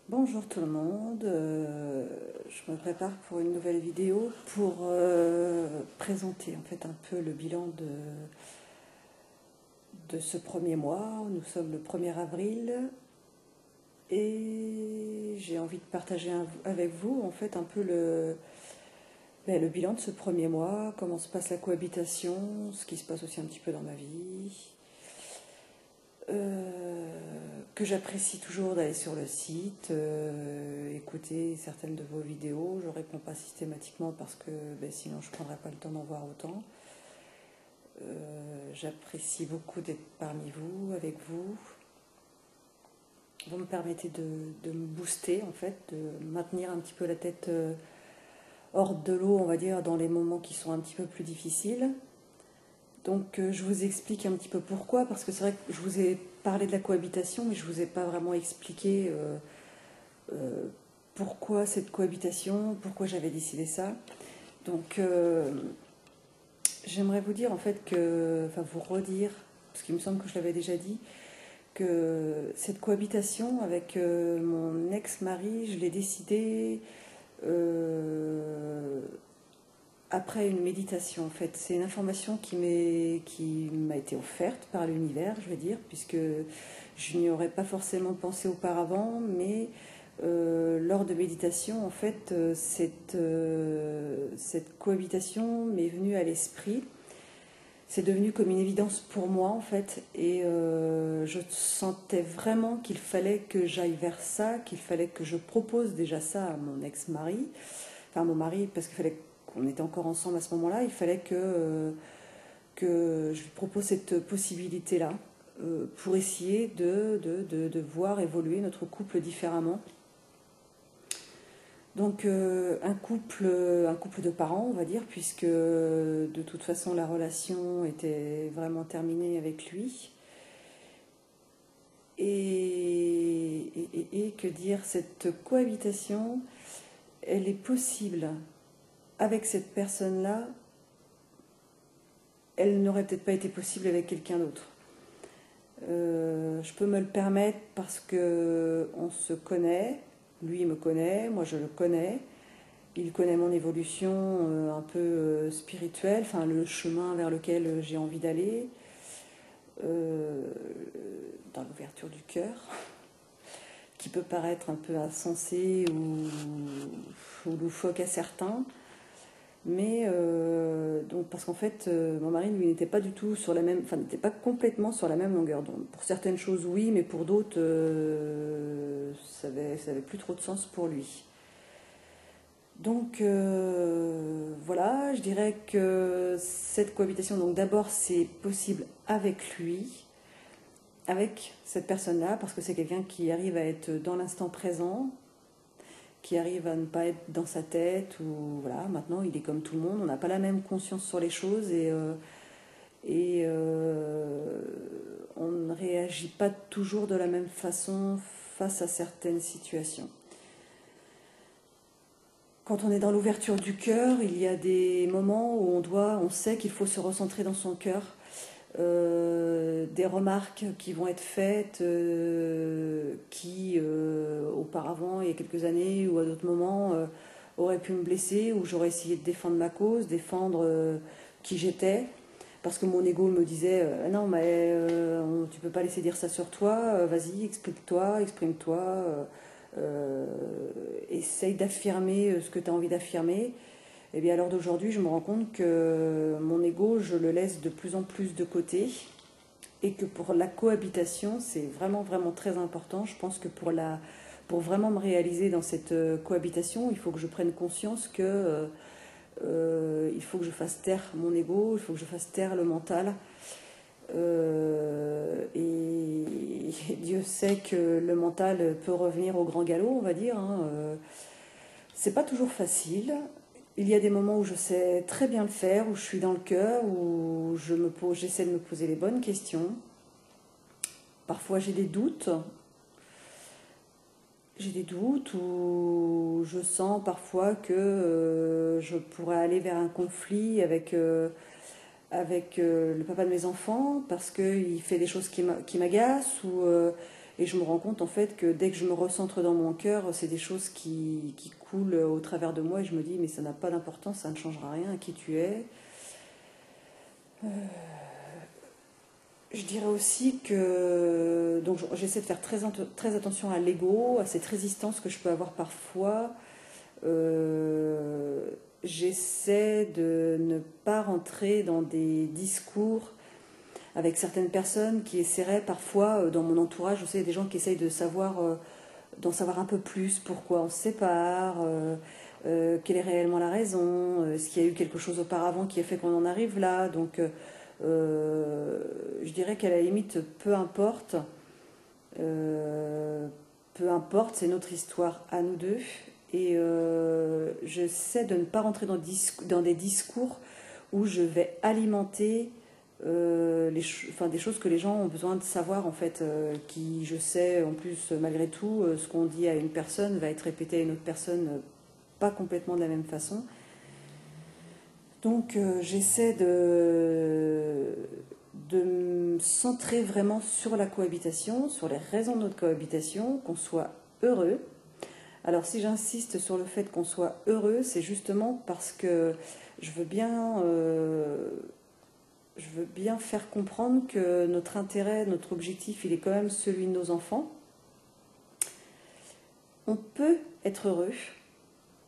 Bonjour tout le monde, je me prépare pour une nouvelle vidéo pour présenter en fait un peu le bilan de ce premier mois. Nous sommes le 1er avril et j'ai envie de partager avec vous en fait un peu le bilan de ce premier mois, comment se passe la cohabitation, ce qui se passe aussi un petit peu dans ma vie. Que j'apprécie toujours d'aller sur le site, écouter certaines de vos vidéos. Je ne réponds pas systématiquement parce que sinon je ne prendrais pas le temps d'en voir autant. J'apprécie beaucoup d'être parmi vous, avec vous. Vous me permettez de me booster en fait, de maintenir un petit peu la tête hors de l'eau, on va dire, dans les moments qui sont un petit peu plus difficiles. Donc je vous explique un petit peu pourquoi, parce que c'est vrai que je vous ai parlé de la cohabitation, mais je ne vous ai pas vraiment expliqué pourquoi cette cohabitation, pourquoi j'avais décidé ça. Donc j'aimerais vous dire en fait enfin vous redire, parce qu'il me semble que je l'avais déjà dit, que cette cohabitation avec mon ex-mari, je l'ai décidé après une méditation en fait. C'est une information qui m'a été offerte par l'univers, je veux dire, puisque je n'y aurais pas forcément pensé auparavant, mais lors de méditation, en fait, cette cohabitation m'est venue à l'esprit. C'est devenu comme une évidence pour moi, en fait, et je sentais vraiment qu'il fallait que j'aille vers ça, qu'il fallait que je propose déjà ça à mon ex-mari, enfin à mon mari, parce qu'il fallait qu'on était encore ensemble à ce moment-là, il fallait que je lui propose cette possibilité-là pour essayer de voir évoluer notre couple différemment. Donc un couple de parents, on va dire, puisque de toute façon la relation était vraiment terminée avec lui. Et que dire, cette cohabitation, elle est possible avec cette personne-là, elle n'aurait peut-être pas été possible avec quelqu'un d'autre. Je peux me le permettre parce que on se connaît, lui me connaît, moi je le connais. Il connaît mon évolution un peu spirituelle, enfin le chemin vers lequel j'ai envie d'aller, dans l'ouverture du cœur, qui peut paraître un peu insensé ou loufoque à certains. Mais donc parce qu'en fait, mon mari lui n'était pas du tout sur la même, enfin n'était pas complètement sur la même longueur d'onde. Pour certaines choses oui, mais pour d'autres, ça avait plus trop de sens pour lui. Donc voilà, je dirais que cette cohabitation, donc d'abord c'est possible avec lui, avec cette personne-là, parce que c'est quelqu'un qui arrive à être dans l'instant présent, qui arrive à ne pas être dans sa tête, ou voilà, maintenant il est comme tout le monde, on n'a pas la même conscience sur les choses on ne réagit pas toujours de la même façon face à certaines situations. Quand on est dans l'ouverture du cœur, il y a des moments où on sait qu'il faut se recentrer dans son cœur. Des remarques qui vont être faites qui auparavant, il y a quelques années ou à d'autres moments, auraient pu me blesser, où j'aurais essayé de défendre ma cause, défendre qui j'étais, parce que mon ego me disait non mais tu peux pas laisser dire ça sur toi, vas-y, exprime-toi, essaye d'affirmer ce que tu as envie d'affirmer. Et bien à l'heure d'aujourd'hui, je me rends compte que mon ego, je le laisse de plus en plus de côté et que pour la cohabitation, c'est vraiment vraiment très important. Je pense que pour vraiment me réaliser dans cette cohabitation, il faut que je prenne conscience que il faut que je fasse taire mon ego, il faut que je fasse taire le mental. Et Dieu sait que le mental peut revenir au grand galop, on va dire. C'est pas toujours facile. Il y a des moments où je sais très bien le faire, où je suis dans le cœur, où j'essaie de me poser les bonnes questions. Parfois j'ai des doutes. J'ai des doutes où je sens parfois que je pourrais aller vers un conflit avec le papa de mes enfants parce qu'il fait des choses qui m'agacent ou Et je me rends compte en fait que dès que je me recentre dans mon cœur, c'est des choses qui coulent au travers de moi et je me dis mais ça n'a pas d'importance, ça ne changera rien à qui tu es. Je dirais aussi que donc j'essaie de faire très attention à l'ego, à cette résistance que je peux avoir parfois. J'essaie de ne pas rentrer dans des discours avec certaines personnes qui essaieraient parfois, dans mon entourage, je sais, des gens qui essayent d'en savoir un peu plus, pourquoi on se sépare, quelle est réellement la raison, est-ce qu'il y a eu quelque chose auparavant qui a fait qu'on en arrive là. Donc je dirais qu'à la limite, peu importe, c'est notre histoire à nous deux. Et j'essaie de ne pas rentrer dans des discours où je vais alimenter des choses que les gens ont besoin de savoir en fait, qui je sais en plus malgré tout, ce qu'on dit à une personne va être répété à une autre personne pas complètement de la même façon. Donc j'essaie de me centrer vraiment sur la cohabitation, sur les raisons de notre cohabitation, qu'on soit heureux. Alors si j'insiste sur le fait qu'on soit heureux, c'est justement parce que je veux bien faire comprendre que notre intérêt, notre objectif, il est quand même celui de nos enfants. On peut être heureux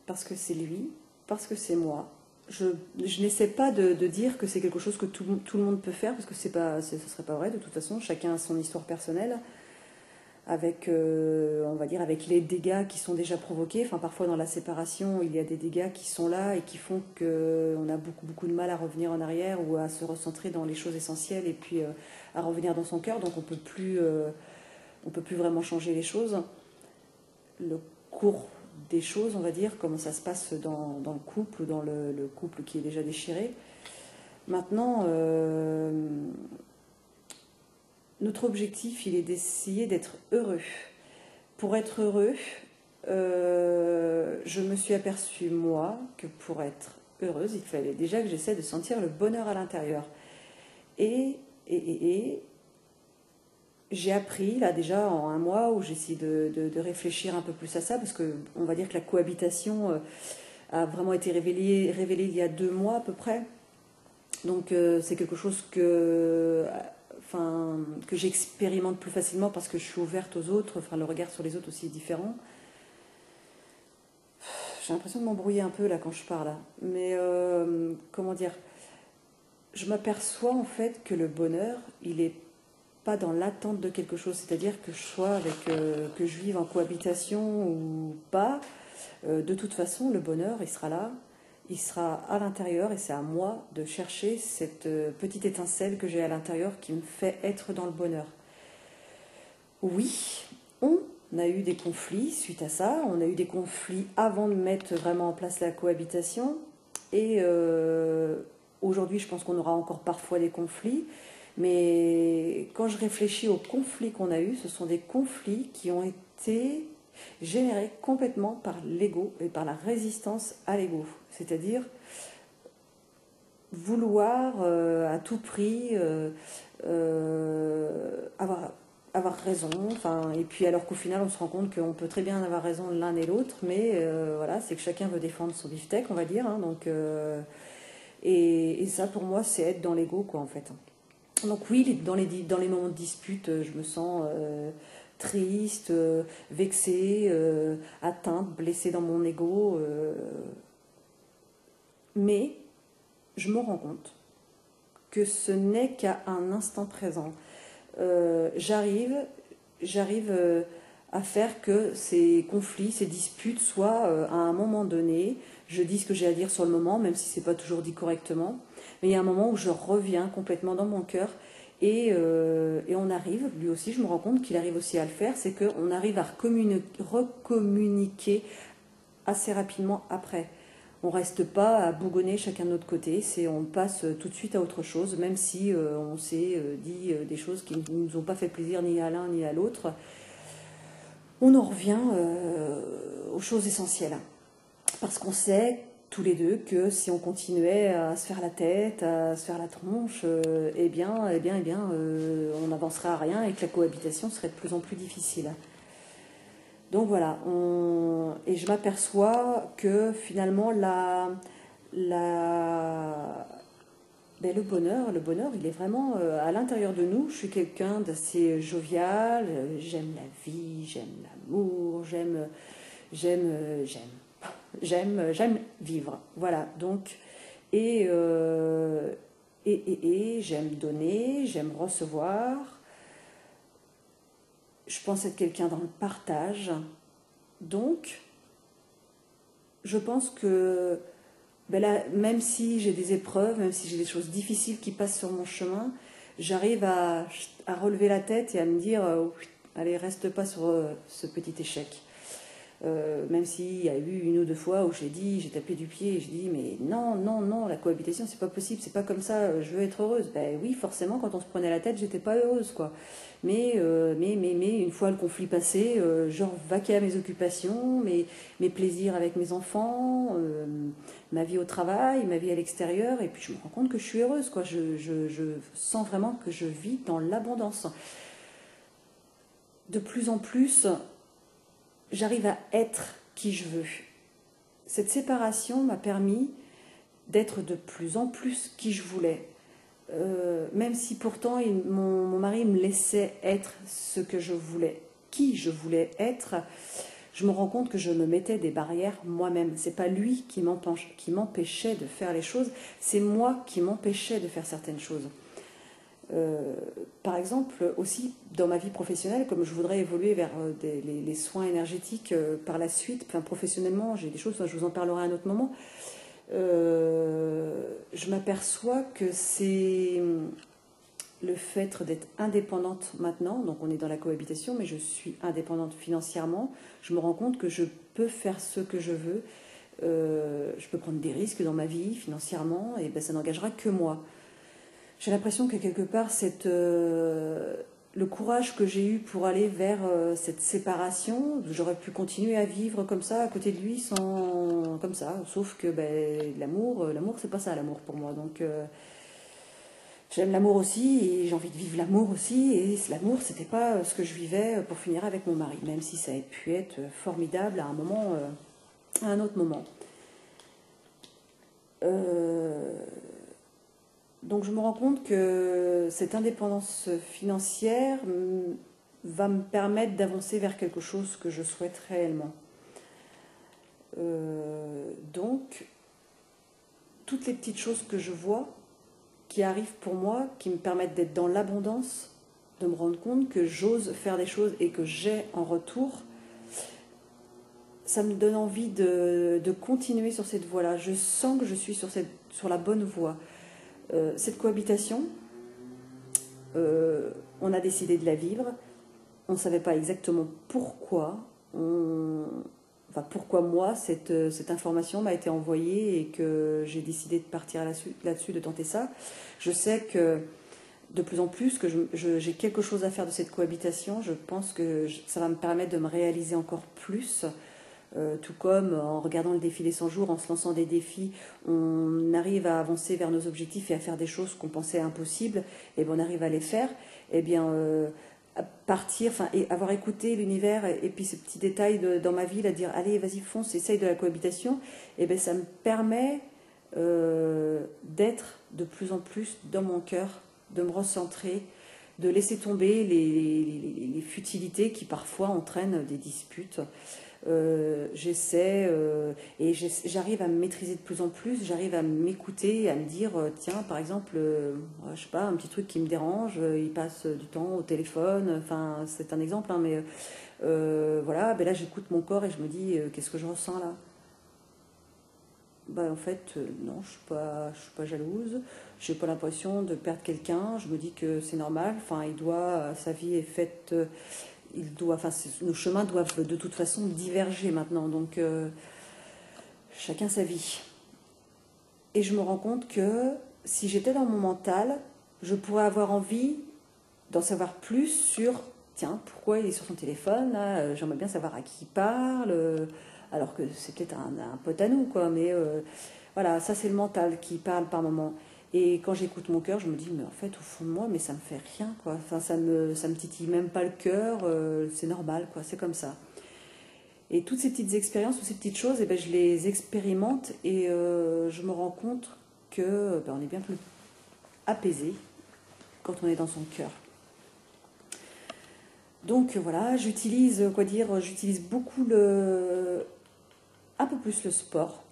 parce que c'est lui, parce que c'est moi. Je n'essaie pas de dire que c'est quelque chose que tout le monde peut faire, parce que ce serait pas vrai de toute façon. Chacun a son histoire personnelle, avec, on va dire, avec les dégâts qui sont déjà provoqués. Enfin, parfois dans la séparation, il y a des dégâts qui sont là et qui font qu'on a beaucoup de mal à revenir en arrière ou à se recentrer dans les choses essentielles et puis à revenir dans son cœur. Donc on peut plus vraiment changer les choses. Le cours des choses, on va dire, comment ça se passe dans le couple ou dans le couple qui est déjà déchiré. Maintenant, notre objectif, il est d'essayer d'être heureux. Pour être heureux, je me suis aperçue, moi, que pour être heureuse, il fallait déjà que j'essaie de sentir le bonheur à l'intérieur. Et j'ai appris, là déjà en un mois, où j'essaie de réfléchir un peu plus à ça, parce qu'on va dire que la cohabitation a vraiment été révélée il y a 2 mois à peu près. Donc c'est quelque chose que j'expérimente plus facilement parce que je suis ouverte aux autres, enfin le regard sur les autres aussi est différent. J'ai l'impression de m'embrouiller un peu là quand je parle, mais comment dire, je m'aperçois en fait que le bonheur, il est pas dans l'attente de quelque chose, c'est-à-dire que que je vive en cohabitation ou pas, de toute façon le bonheur il sera là, il sera à l'intérieur et c'est à moi de chercher cette petite étincelle que j'ai à l'intérieur qui me fait être dans le bonheur. Oui, on a eu des conflits suite à ça, on a eu des conflits avant de mettre vraiment en place la cohabitation et aujourd'hui je pense qu'on aura encore parfois des conflits, mais quand je réfléchis aux conflits qu'on a eus, ce sont des conflits qui ont été générés complètement par l'ego et par la résistance à l'ego. C'est-à-dire vouloir à tout prix avoir raison, et puis alors qu'au final on se rend compte qu'on peut très bien avoir raison l'un et l'autre, mais voilà, c'est que chacun veut défendre son beefsteak, on va dire, hein, donc, et ça pour moi c'est être dans l'ego quoi en fait. Donc oui, dans les moments de dispute, je me sens triste, vexée, atteinte, blessée dans mon ego, mais je me rends compte que ce n'est qu'à un instant présent. J'arrive à faire que ces conflits, ces disputes soient à un moment donné, je dis ce que j'ai à dire sur le moment, même si c'est pas toujours dit correctement, mais il y a un moment où je reviens complètement dans mon cœur et on arrive, lui aussi je me rends compte qu'il arrive aussi à le faire, c'est qu'on arrive à recommuniquer assez rapidement après. On reste pas à bougonner chacun de notre côté, on passe tout de suite à autre chose, même si on s'est dit des choses qui ne nous ont pas fait plaisir ni à l'un ni à l'autre. On en revient aux choses essentielles. Parce qu'on sait tous les deux que si on continuait à se faire la tête, à se faire la tronche, on n'avancerait à rien et que la cohabitation serait de plus en plus difficile. Donc voilà, et je m'aperçois que finalement le bonheur, il est vraiment à l'intérieur de nous. Je suis quelqu'un d'assez jovial, j'aime la vie, j'aime l'amour, j'aime vivre. Voilà, donc, et j'aime donner, j'aime recevoir. Je pense être quelqu'un dans le partage. Donc, je pense que là, même si j'ai des épreuves, même si j'ai des choses difficiles qui passent sur mon chemin, j'arrive à relever la tête et à me dire allez, reste pas sur ce petit échec. Même s'il y a eu une ou deux fois où j'ai tapé du pied et j'ai dit mais non, la cohabitation c'est pas possible, c'est pas comme ça, je veux être heureuse. Ben oui, forcément, quand on se prenait la tête, j'étais pas heureuse, quoi. Mais une fois le conflit passé, je vaquais à mes occupations, mes plaisirs avec mes enfants, ma vie au travail, ma vie à l'extérieur, et puis je me rends compte que je suis heureuse, quoi. Je sens vraiment que je vis dans l'abondance. De plus en plus, j'arrive à être qui je veux. Cette séparation m'a permis d'être de plus en plus qui je voulais. Même si pourtant mon mari me laissait être ce que je voulais, qui je voulais être, je me rends compte que je me mettais des barrières moi-même. C'est pas lui qui m'empêchait de faire les choses, c'est moi qui m'empêchais de faire certaines choses. Par exemple, aussi dans ma vie professionnelle, comme je voudrais évoluer vers les soins énergétiques par la suite, enfin, professionnellement, j'ai des choses, je vous en parlerai à un autre moment. Je m'aperçois que c'est le fait d'être indépendante maintenant, donc on est dans la cohabitation, mais je suis indépendante financièrement, je me rends compte que je peux faire ce que je veux, je peux prendre des risques dans ma vie financièrement, et ben, ça n'engagera que moi. J'ai l'impression que quelque part, le courage que j'ai eu pour aller vers cette séparation, j'aurais pu continuer à vivre comme ça, à côté de lui, comme ça. Sauf que l'amour, c'est pas ça, l'amour pour moi. Donc, j'aime l'amour aussi, et j'ai envie de vivre l'amour aussi. Et l'amour, c'était pas ce que je vivais pour finir avec mon mari, même si ça a pu être formidable à un autre moment. Donc je me rends compte que cette indépendance financière va me permettre d'avancer vers quelque chose que je souhaite réellement. Donc, toutes les petites choses que je vois, qui arrivent pour moi, qui me permettent d'être dans l'abondance, de me rendre compte que j'ose faire des choses et que j'ai en retour, ça me donne envie de continuer sur cette voie-là. Je sens que je suis sur la bonne voie. Cette cohabitation, on a décidé de la vivre. On ne savait pas exactement pourquoi. Pourquoi moi, cette information m'a été envoyée et que j'ai décidé de partir là-dessus, de tenter ça. Je sais que de plus en plus, que j'ai quelque chose à faire de cette cohabitation. Je pense que ça va me permettre de me réaliser encore plus. Tout comme en regardant le défi des 100 jours, en se lançant des défis, on arrive à avancer vers nos objectifs et à faire des choses qu'on pensait impossibles, et bien on arrive à les faire, et bien partir, et avoir écouté l'univers et puis ces petits détails dans ma vie, à dire allez vas-y fonce, essaye de la cohabitation, et bien ça me permet d'être de plus en plus dans mon cœur, de me recentrer, de laisser tomber les futilités qui parfois entraînent des disputes. J'essaie et j'arrive à me maîtriser de plus en plus, j'arrive à m'écouter, à me dire tiens par exemple je sais pas, un petit truc qui me dérange, il passe du temps au téléphone, enfin c'est un exemple hein, mais voilà, là j'écoute mon corps et je me dis qu'est-ce que je ressens là. En fait non, je suis pas jalouse, j'ai pas l'impression de perdre quelqu'un, je me dis que c'est normal, enfin sa vie est faite, nos chemins doivent de toute façon diverger maintenant, donc chacun sa vie. Et je me rends compte que si j'étais dans mon mental, je pourrais avoir envie d'en savoir plus sur, tiens, pourquoi il est sur son téléphone, là, j'aimerais bien savoir à qui il parle, alors que c'est peut-être un pote à nous, quoi, mais voilà, ça c'est le mental qui parle par moment. Et quand j'écoute mon cœur, je me dis, mais en fait, au fond de moi, mais ça me fait rien, quoi. Enfin, ça me titille même pas le cœur, c'est normal, quoi, c'est comme ça. Et toutes ces petites expériences, toutes ces petites choses, eh ben, je les expérimente et je me rends compte que ben, on est bien plus apaisé quand on est dans son cœur. Donc voilà, j'utilise beaucoup un peu plus le sport.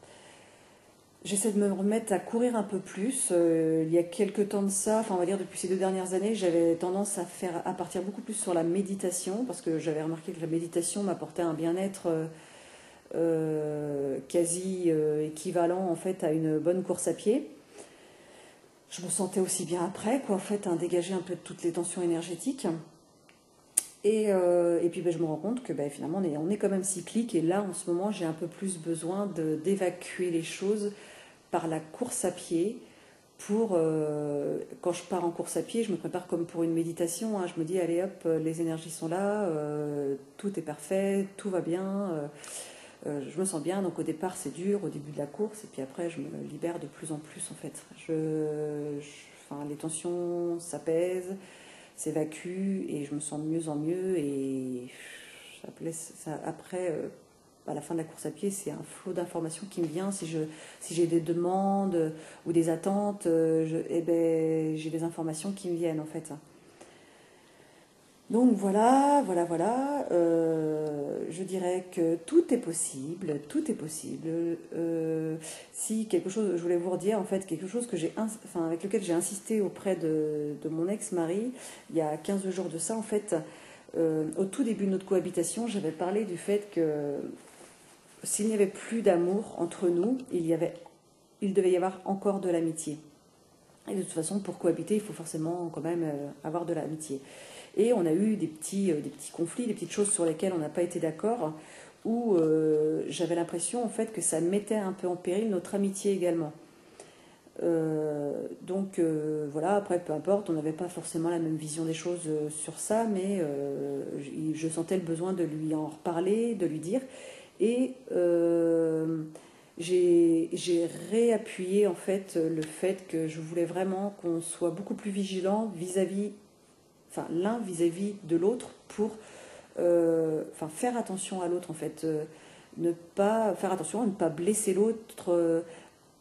J'essaie de me remettre à courir un peu plus. Il y a quelques temps de ça, enfin on va dire depuis ces 2 dernières années, j'avais tendance à partir beaucoup plus sur la méditation parce que j'avais remarqué que la méditation m'apportait un bien-être quasi équivalent en fait à une bonne course à pied. Je me sentais aussi bien après, quoi, en fait, dégager un peu de toutes les tensions énergétiques. Et puis ben, je me rends compte que ben, finalement on est quand même cyclique et là en ce moment j'ai un peu plus besoin d'évacuer les choses par la course à pied. Quand je pars en course à pied, je me prépare comme pour une méditation, hein. Je me dis allez hop, les énergies sont là, tout est parfait, tout va bien, je me sens bien. Donc au départ c'est dur au début de la course et puis après je me libère de plus en plus en fait. Enfin, les tensions s'apaisent, s'évacue et je me sens de mieux en mieux et après à la fin de la course à pied c'est un flot d'informations qui me vient si j'ai des demandes ou des attentes eh ben, j'ai des informations qui me viennent en fait. Donc voilà, je dirais que tout est possible, tout est possible. Si quelque chose, je voulais vous redire en fait quelque chose avec lequel j'ai insisté auprès de mon ex-mari il y a 15 jours de ça en fait. Au tout début de notre cohabitation, j'avais parlé du fait que s'il n'y avait plus d'amour entre nous, il devait y avoir encore de l'amitié. Et de toute façon, pour cohabiter, il faut forcément quand même avoir de l'amitié. Et on a eu des petits conflits, des petites choses sur lesquelles on n'a pas été d'accord, où j'avais l'impression en fait que ça mettait un peu en péril notre amitié également. Donc voilà, après peu importe, on n'avait pas forcément la même vision des choses sur ça, mais je sentais le besoin de lui en reparler, de lui dire. Et j'ai réappuyé en fait le fait que je voulais vraiment qu'on soit beaucoup plus vigilant vis-à-vis, enfin l'un vis-à-vis de l'autre pour faire attention à l'autre en fait, ne pas faire attention à ne pas blesser l'autre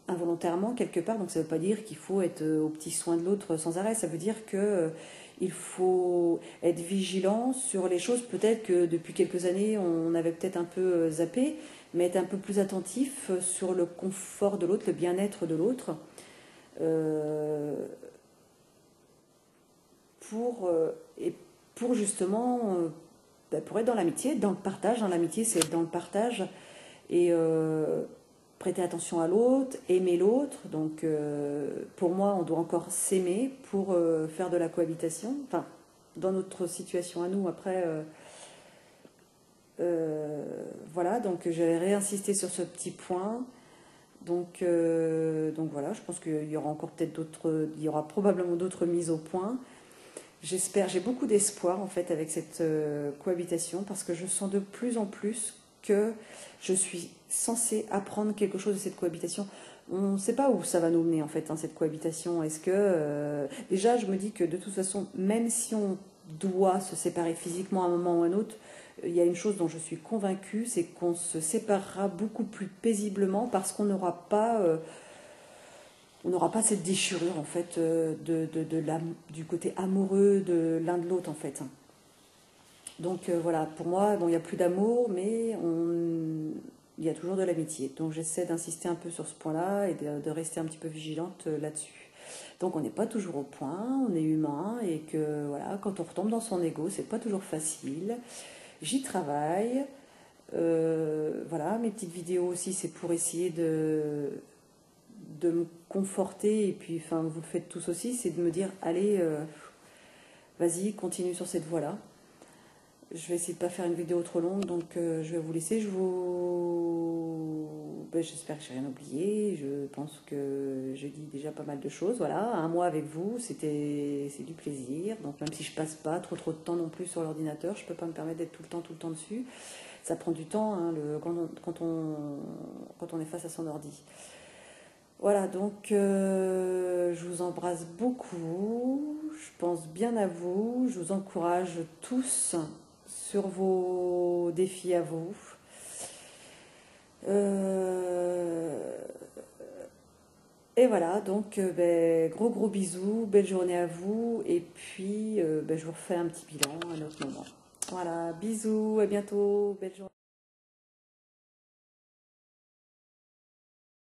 involontairement quelque part. Donc ça ne veut pas dire qu'il faut être aux petits soins de l'autre sans arrêt, ça veut dire que il faut être vigilant sur les choses peut-être que depuis quelques années on avait peut-être un peu zappé, mais être un peu plus attentif sur le confort de l'autre, le bien-être de l'autre, et pour justement pour être dans l'amitié, dans le partage. Dans l'amitié, c'est être dans le partage et prêter attention à l'autre, aimer l'autre. Donc pour moi, on doit encore s'aimer pour faire de la cohabitation. Enfin, dans notre situation à nous, après, voilà, donc j'avais réinsisté sur ce petit point. Donc voilà, je pense qu'il y aura encore il y aura probablement d'autres mises au point. J'ai beaucoup d'espoir en fait avec cette cohabitation parce que je sens de plus en plus que je suis censée apprendre quelque chose de cette cohabitation. On ne sait pas où ça va nous mener en fait, hein, cette cohabitation. Est-ce que déjà je me dis que de toute façon, même si on doit se séparer physiquement à un moment ou à un autre, il y a une chose dont je suis convaincue, c'est qu'on se séparera beaucoup plus paisiblement parce qu'on n'aura pas cette déchirure en fait du côté amoureux de l'un de l'autre en fait. Donc voilà, pour moi, bon, il n'y a plus d'amour, mais il y a toujours de l'amitié. Donc j'essaie d'insister un peu sur ce point-là et de rester un petit peu vigilante là-dessus. Donc on n'est pas toujours au point, on est humain et que voilà, quand on retombe dans son ego, c'est pas toujours facile. J'y travaille. Voilà, mes petites vidéos aussi, c'est pour essayer de me conforter, et puis enfin vous le faites tous aussi, c'est de me dire allez, vas-y, continue sur cette voie-là. Je vais essayer de ne pas faire une vidéo trop longue, donc je vais vous laisser. J'espère que j'ai rien oublié. Je pense que j'ai dit déjà pas mal de choses. Voilà, un mois avec vous, c'est du plaisir. Donc même si je passe pas trop de temps non plus sur l'ordinateur, je peux pas me permettre d'être tout le temps dessus. ça prend du temps hein, quand on est face à son ordi. Voilà, donc je vous embrasse beaucoup, je pense bien à vous, je vous encourage tous sur vos défis à vous. Et voilà, donc gros bisous, belle journée à vous, et puis je vous refais un petit bilan à un autre moment. Voilà, bisous, à bientôt, belle journée.